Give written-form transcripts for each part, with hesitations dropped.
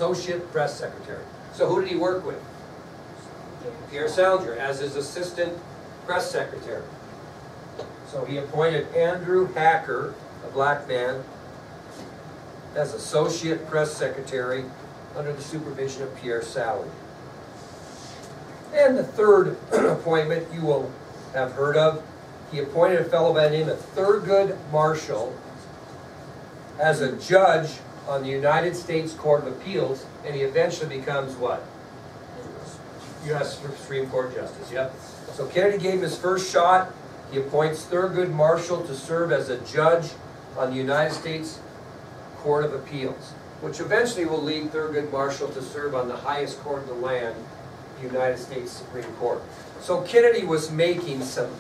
associate press secretary. So who did he work with? Pierre Salinger as his assistant press secretary. So he appointed Andrew Hacker, a black man, as associate press secretary under the supervision of Pierre Salinger. And the third appointment you will have heard of, he appointed a fellow by the name of Thurgood Marshall as a judge on the United States Court of Appeals, and he eventually becomes what? U.S. Supreme Court Justice, yep. So Kennedy gave him his first shot. He appoints Thurgood Marshall to serve as a judge on the United States Court of Appeals, which eventually will lead Thurgood Marshall to serve on the highest court in the land, the United States Supreme Court. So Kennedy was making some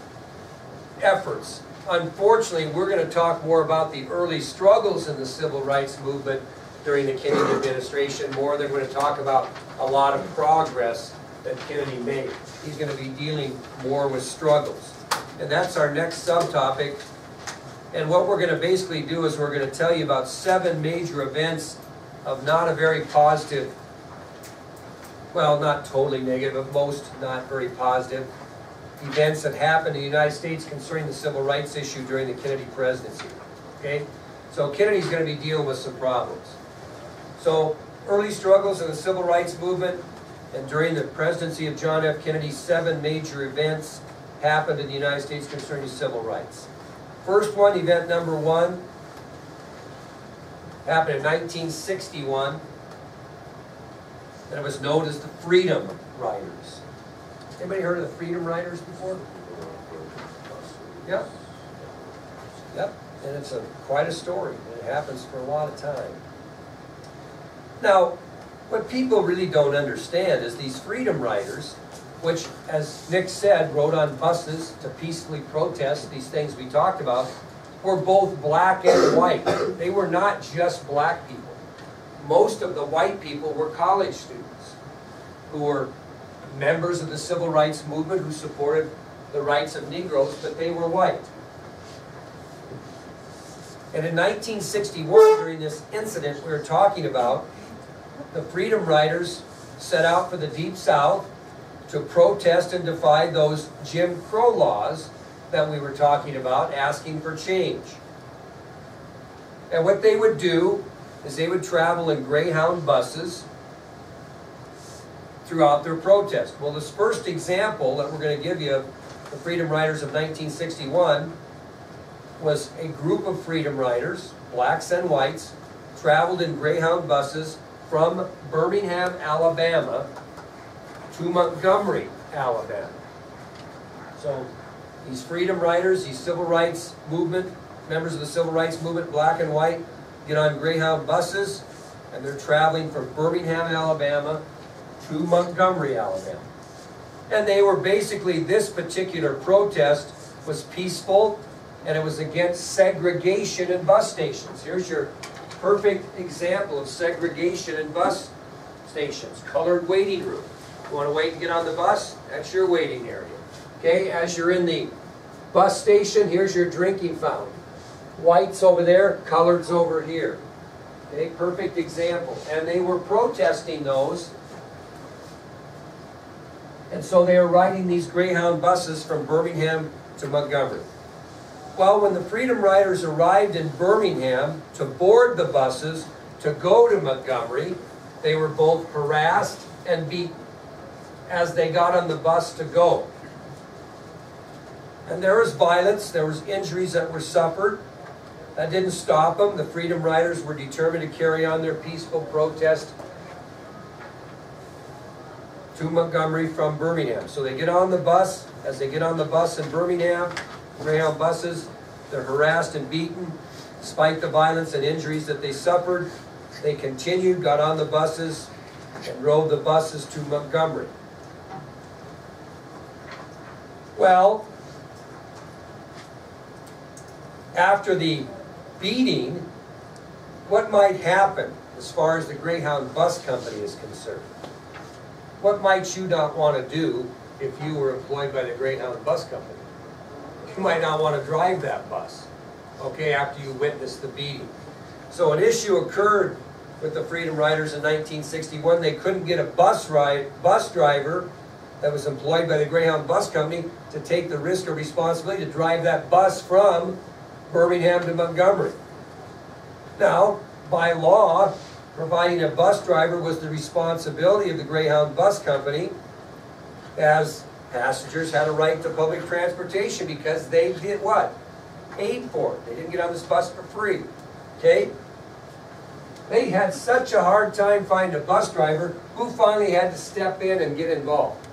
efforts. Unfortunately, we're going to talk more about the early struggles in the civil rights movement during the Kennedy administration. More, they're going to talk about a lot of progress that Kennedy made. He's going to be dealing more with struggles. And that's our next subtopic. And what we're going to basically do is we're going to tell you about 7 major events of not a very positive, well, not totally negative, but most not very positive events that happened in the United States concerning the civil rights issue during the Kennedy presidency. Okay? So Kennedy's going to be dealing with some problems. So early struggles in the civil rights movement, and during the presidency of John F. Kennedy, 7 major events happened in the United States concerning civil rights. First one, event number 1, happened in 1961, and it was known as the Freedom Riders. Anybody heard of the Freedom Riders before? Yep. Yep. And it's quite a story. It happens for a lot of time. Now, what people really don't understand is these Freedom Riders, which, as Nick said, rode on buses to peacefully protest these things we talked about, were both black and white. They were not just black people. Most of the white people were college students who were members of the civil rights movement who supported the rights of Negroes, but they were white. And in 1961, during this incident we were talking about, the Freedom Riders set out for the Deep South to protest and defy those Jim Crow laws that we were talking about, asking for change. And what they would do is they would travel in Greyhound buses throughout their protest. Well, this first example that we're going to give you of the Freedom Riders of 1961 was a group of Freedom Riders, blacks and whites, traveled in Greyhound buses from Birmingham, Alabama to Montgomery, Alabama. So these Freedom Riders, these civil rights movement, members of the civil rights movement, black and white, get on Greyhound buses, and they're traveling from Birmingham, Alabama to Montgomery, Alabama. And they were basically, this particular protest was peaceful, and it was against segregation in bus stations. Here's your perfect example of segregation in bus stations. Colored waiting room. You want to wait and get on the bus? That's your waiting area. Okay, as you're in the bus station, here's your drinking fountain. Whites over there, coloreds over here. Okay, perfect example. And they were protesting those. And so they were riding these Greyhound buses from Birmingham to Montgomery. Well, when the Freedom Riders arrived in Birmingham to board the buses to go to Montgomery, they were both harassed and beaten as they got on the bus to go. And there was violence, there was injuries that were suffered. That didn't stop them. The Freedom Riders were determined to carry on their peaceful protest to Montgomery from Birmingham. So they get on the bus. As they get on the bus in Birmingham, Greyhound buses, they're harassed and beaten. Despite the violence and injuries that they suffered, they continued, got on the buses, and rode the buses to Montgomery. Well, after the beating, what might happen as far as the Greyhound bus company is concerned? What might you not want to do if you were employed by the Greyhound bus company? You might not want to drive that bus, okay, after you witnessed the beating. So an issue occurred with the Freedom Riders in 1961. They couldn't get a bus driver that was employed by the Greyhound Bus Company to take the risk or responsibility to drive that bus from Birmingham to Montgomery. Now, by law, providing a bus driver was the responsibility of the Greyhound Bus Company, as passengers had a right to public transportation because they did what? Paid for it. They didn't get on this bus for free. Okay? They had such a hard time finding a bus driver who finally had to step in and get involved.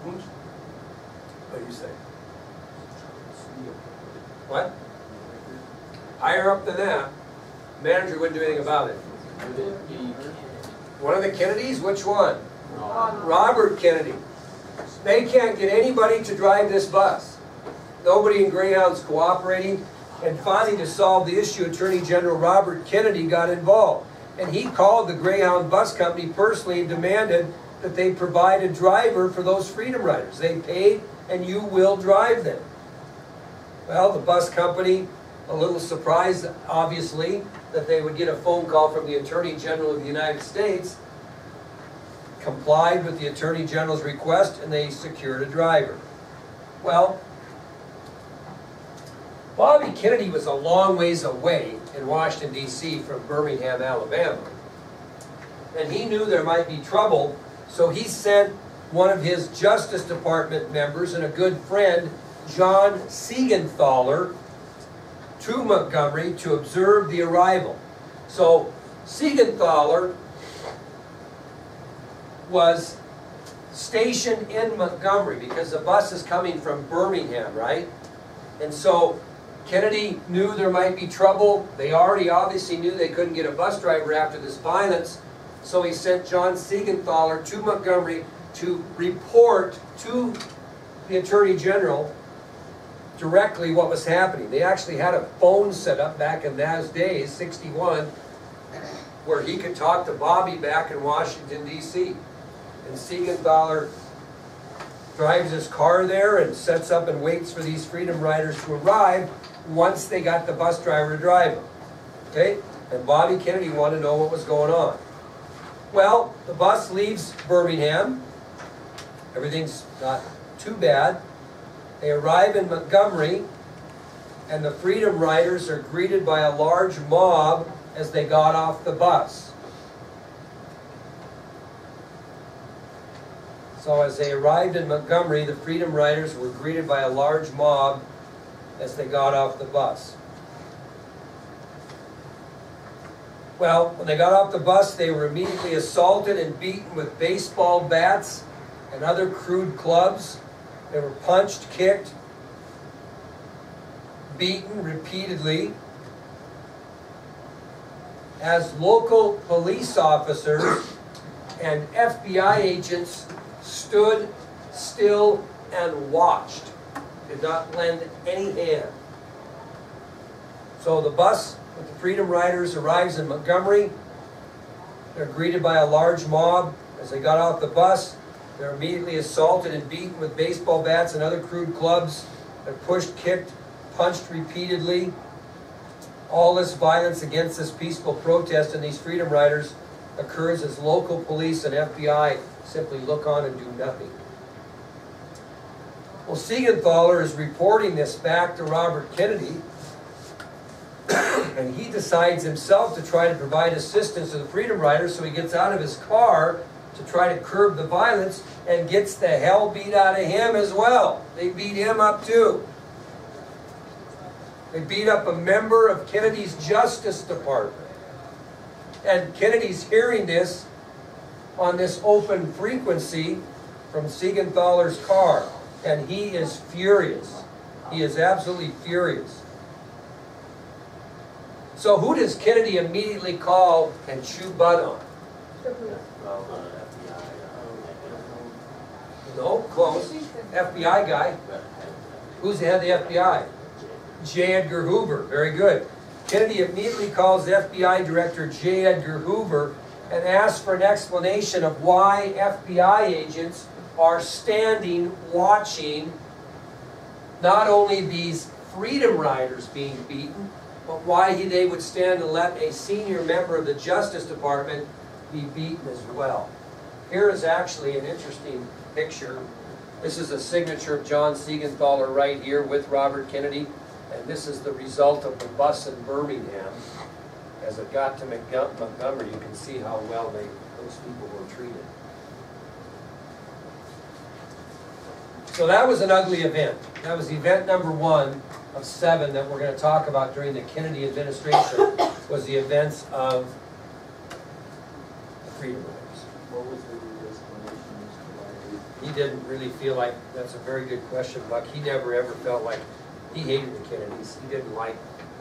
What do you say? What? Higher up than that, manager wouldn't do anything about it. One of the Kennedys? Which one? Robert Kennedy. They can't get anybody to drive this bus. Nobody in Greyhound's cooperating. And finally, to solve the issue, Attorney General Robert Kennedy got involved. And he called the Greyhound Bus Company personally and demanded that they provide a driver for those Freedom Riders. They paid, and you will drive them. Well, the bus company, a little surprised, obviously, that they would get a phone call from the Attorney General of the United States, complied with the Attorney General's request, and they secured a driver. Well, Bobby Kennedy was a long ways away in Washington, D.C. from Birmingham, Alabama. And he knew there might be trouble, so he sent one of his Justice Department members and a good friend, John Siegenthaler, to Montgomery to observe the arrival. So Siegenthaler was stationed in Montgomery because the bus is coming from Birmingham, right? And so Kennedy knew there might be trouble. They already obviously knew they couldn't get a bus driver after this violence. So he sent John Siegenthaler to Montgomery to report to the Attorney General directly what was happening. They actually had a phone set up back in those days, 61, where he could talk to Bobby back in Washington, D.C. And Siegenthaler drives his car there and sets up and waits for these Freedom Riders to arrive once they got the bus driver to drive them. Okay? And Bobby Kennedy wanted to know what was going on. Well, the bus leaves Birmingham. Everything's not too bad. They arrive in Montgomery, and the Freedom Riders are greeted by a large mob as they got off the bus. So as they arrived in Montgomery, the Freedom Riders were greeted by a large mob as they got off the bus. Well, when they got off the bus, they were immediately assaulted and beaten with baseball bats and other crude clubs. They were punched, kicked, beaten repeatedly. As local police officers and FBI agents stood still and watched, did not lend any hand. So the bus with the Freedom Riders arrives in Montgomery. They're greeted by a large mob. As they got off the bus, they're immediately assaulted and beaten with baseball bats and other crude clubs. They're pushed, kicked, punched repeatedly. All this violence against this peaceful protest and these Freedom Riders occurs as local police and FBI simply look on and do nothing. Well, Siegenthaler is reporting this back to Robert Kennedy, and he decides himself to try to provide assistance to the Freedom Riders, so he gets out of his car to try to curb the violence and gets the hell beat out of him as well. They beat him up too. They beat up a member of Kennedy's Justice Department. And Kennedy's hearing this on this open frequency from Siegenthaler's car. And he is furious. He is absolutely furious. So who does Kennedy immediately call and chew butt on? No, close. FBI guy. Who's the head of the FBI? J. Edgar Hoover. Very good. Kennedy immediately calls FBI Director J. Edgar Hoover and asks for an explanation of why FBI agents are standing watching not only these Freedom Riders being beaten, but why they would stand and let a senior member of the Justice Department be beaten as well. Here is actually an interesting picture. This is a signature of John Siegenthaler right here with Robert Kennedy, and this is the result of the bus in Birmingham. As it got to Montgomery, you can see how well those people were treated. So that was an ugly event. That was event number 1 of 7 that we're going to talk about during the Kennedy administration, was the events of the Freedom Riders. What was the explanation as to why He didn't really feel like, that's a very good question, Buck. He never ever felt like, he hated the Kennedys. He didn't like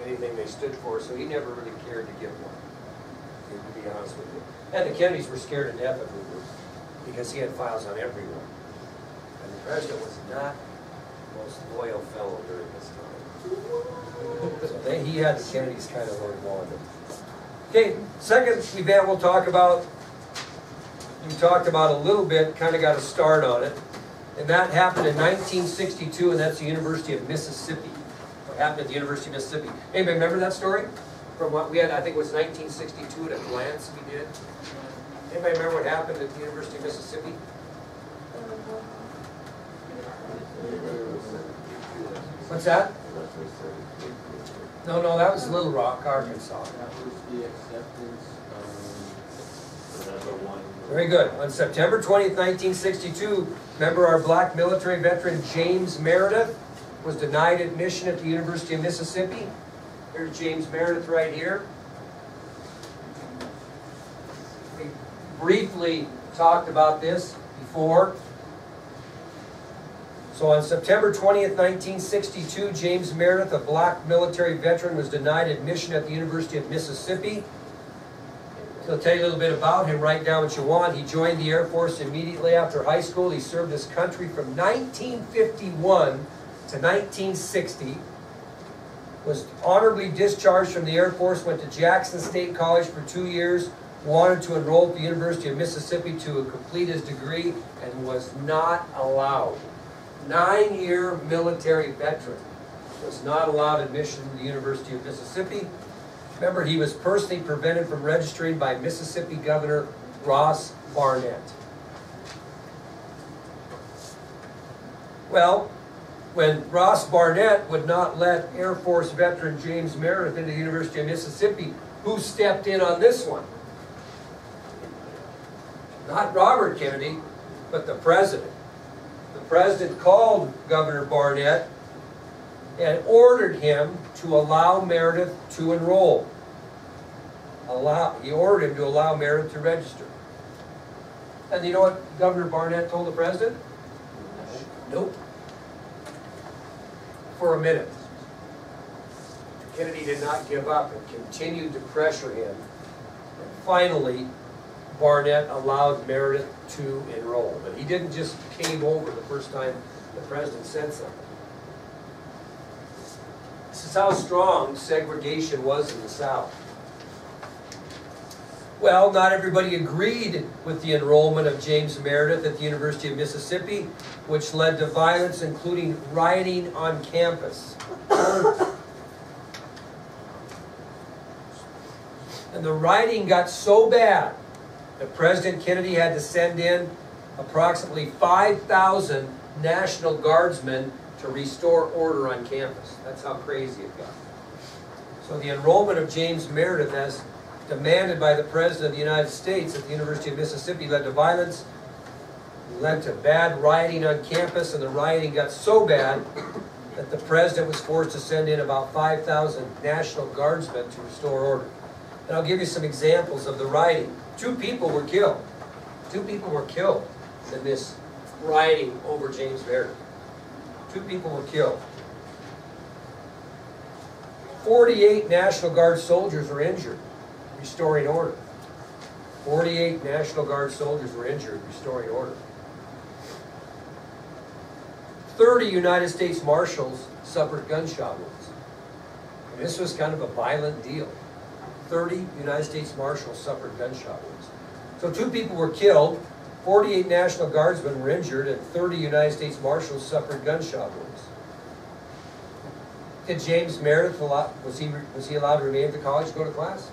anything they stood for, so he never really cared to give one, to be honest with you. And the Kennedys were scared to death of Hoover because he had files on everyone. And the president was not the most loyal fellow during this time. So he had the Kennedys kind of where he wanted them. Okay, second event we'll talk about, we talked about a little bit, kind of got a start on it. And that happened in 1962, and that's the University of Mississippi. What happened at the University of Mississippi. Anybody remember that story? From what we had, I think it was 1962 at a glance we did. Anybody remember what happened at the University of Mississippi? What's that? No, that was Little Rock, Arkansas. that was the acceptance of number 1. Very good. On September 20th, 1962, remember our black military veteran James Meredith was denied admission at the University of Mississippi. Here's James Meredith right here. We briefly talked about this before. So on September 20th, 1962, James Meredith, a black military veteran, was denied admission at the University of Mississippi. So I'll tell you a little bit about him. Write down what you want. He joined the Air Force immediately after high school. He served his country from 1951 to 1960. Was honorably discharged from the Air Force, went to Jackson State College for 2 years, wanted to enroll at the University of Mississippi to complete his degree, and was not allowed. 9-year military veteran was not allowed admission to the University of Mississippi. Remember, he was personally prevented from registering by Mississippi Governor Ross Barnett. Well, when Ross Barnett would not let Air Force veteran James Meredith into the University of Mississippi, who stepped in on this one? Not Robert Kennedy, but the president. The president called Governor Barnett and ordered him to allow Meredith to enroll. He ordered him to allow Meredith to register. And you know what Governor Barnett told the president? Nope. For a minute. Kennedy did not give up and continued to pressure him. And finally, Barnett allowed Meredith to enroll. But he didn't just cave over the first time the president said something. This is how strong segregation was in the South. Well, not everybody agreed with the enrollment of James Meredith at the University of Mississippi, which led to violence, including rioting on campus. And the rioting got so bad that President Kennedy had to send in approximately 5,000 National Guardsmen to restore order on campus. That's how crazy it got. So the enrollment of James Meredith, as demanded by the President of the United States at the University of Mississippi, led to violence, led to bad rioting on campus, and the rioting got so bad that the President was forced to send in about 5,000 National Guardsmen to restore order. And I'll give you some examples of the rioting. 2 people were killed. 2 people were killed in this rioting over James Meredith. 2 people were killed. 48 National Guard soldiers were injured restoring order. 48 National Guard soldiers were injured restoring order. 30 United States Marshals suffered gunshot wounds. And this was kind of a violent deal. 30 United States Marshals suffered gunshot wounds. So 2 people were killed, 48 National Guardsmen were injured, and 30 United States Marshals suffered gunshot wounds. Did James Meredith was he allowed to remain at the college to go to class?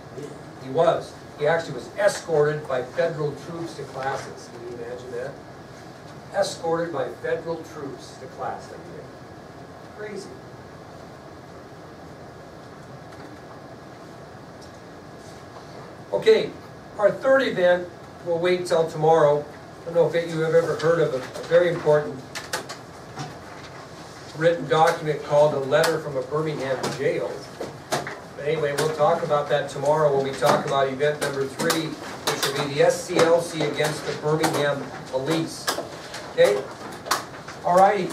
He was. He actually was escorted by federal troops to classes. Can you imagine that? Escorted by federal troops to class every day. Crazy. Okay, our third event, we'll wait till tomorrow. I don't know if you have ever heard of a very important written document called a letter from a Birmingham jail. But anyway, we'll talk about that tomorrow when we talk about event number 3, which will be the SCLC against the Birmingham police. Okay? All righty.